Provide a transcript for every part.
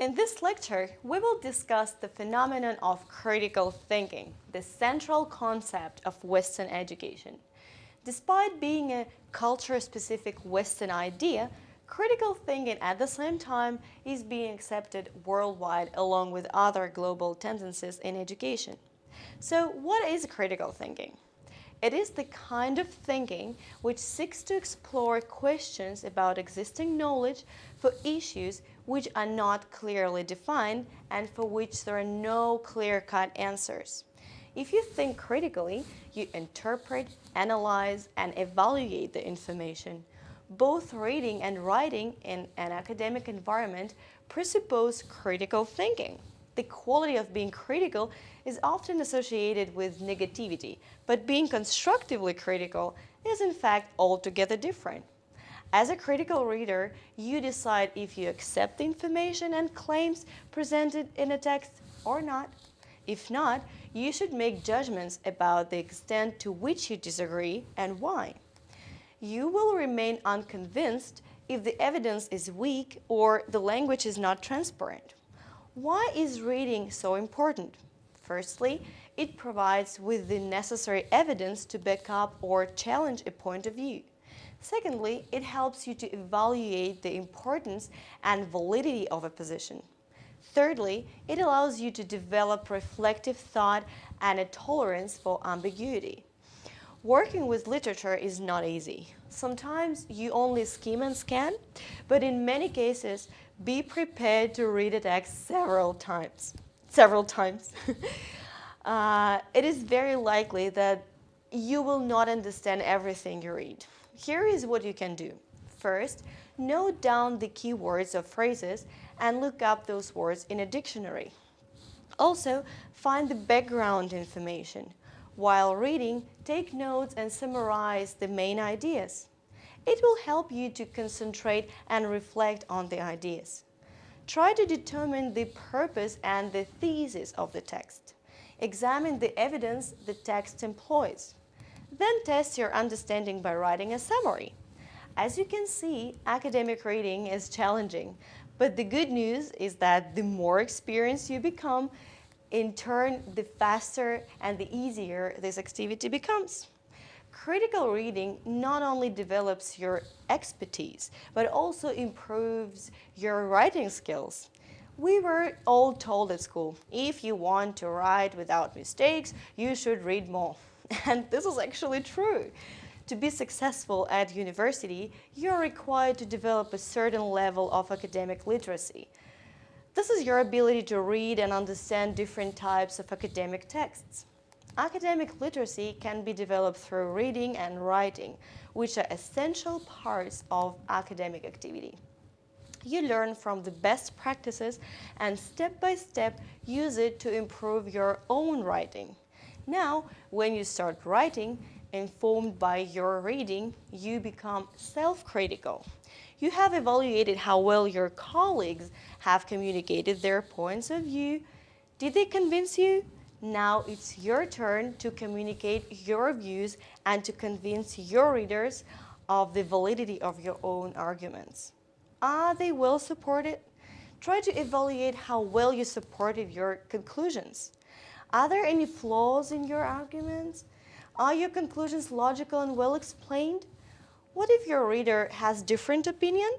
In this lecture, we will discuss the phenomenon of critical thinking, the central concept of Western education. Despite being a culture-specific Western idea, critical thinking at the same time is being accepted worldwide along with other global tendencies in education. So, what is critical thinking? It is the kind of thinking which seeks to explore questions about existing knowledge for issues which are not clearly defined and for which there are no clear-cut answers. If you think critically, you interpret, analyze, and evaluate the information. Both reading and writing in an academic environment presuppose critical thinking. The quality of being critical is often associated with negativity, but being constructively critical is in fact altogether different. As a critical reader, you decide if you accept the information and claims presented in a text or not. If not, you should make judgments about the extent to which you disagree and why. You will remain unconvinced if the evidence is weak or the language is not transparent. Why is reading so important? Firstly, it provides with the necessary evidence to back up or challenge a point of view. Secondly, it helps you to evaluate the importance and validity of a position. Thirdly, it allows you to develop reflective thought and a tolerance for ambiguity. Working with literature is not easy. Sometimes you only skim and scan, but in many cases, be prepared to read a text several times. It is very likely that you will not understand everything you read. Here is what you can do. First, note down the key words or phrases and look up those words in a dictionary. Also, find the background information. While reading, take notes and summarize the main ideas. It will help you to concentrate and reflect on the ideas. Try to determine the purpose and the thesis of the text. Examine the evidence the text employs. Then test your understanding by writing a summary. As you can see, academic reading is challenging, but the good news is that the more experienced you become, in turn, the faster and the easier this activity becomes. Critical reading not only develops your expertise, but also improves your writing skills. We were all told at school, if you want to write without mistakes, you should read more. And this is actually true. To be successful at university, you're required to develop a certain level of academic literacy. This is your ability to read and understand different types of academic texts. Academic literacy can be developed through reading and writing, which are essential parts of academic activity. You learn from the best practices and step by step use it to improve your own writing. Now, when you start writing, informed by your reading, you become self-critical. You have evaluated how well your colleagues have communicated their points of view. Did they convince you? Now it's your turn to communicate your views and to convince your readers of the validity of your own arguments. Are they well supported? Try to evaluate how well you supported your conclusions. Are there any flaws in your arguments? Are your conclusions logical and well explained? What if your reader has different opinion?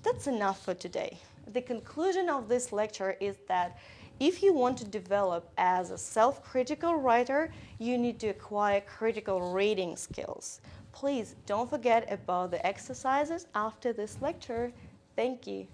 That's enough for today. The conclusion of this lecture is that if you want to develop as a self-critical writer, you need to acquire critical reading skills. Please don't forget about the exercises after this lecture. Thank you.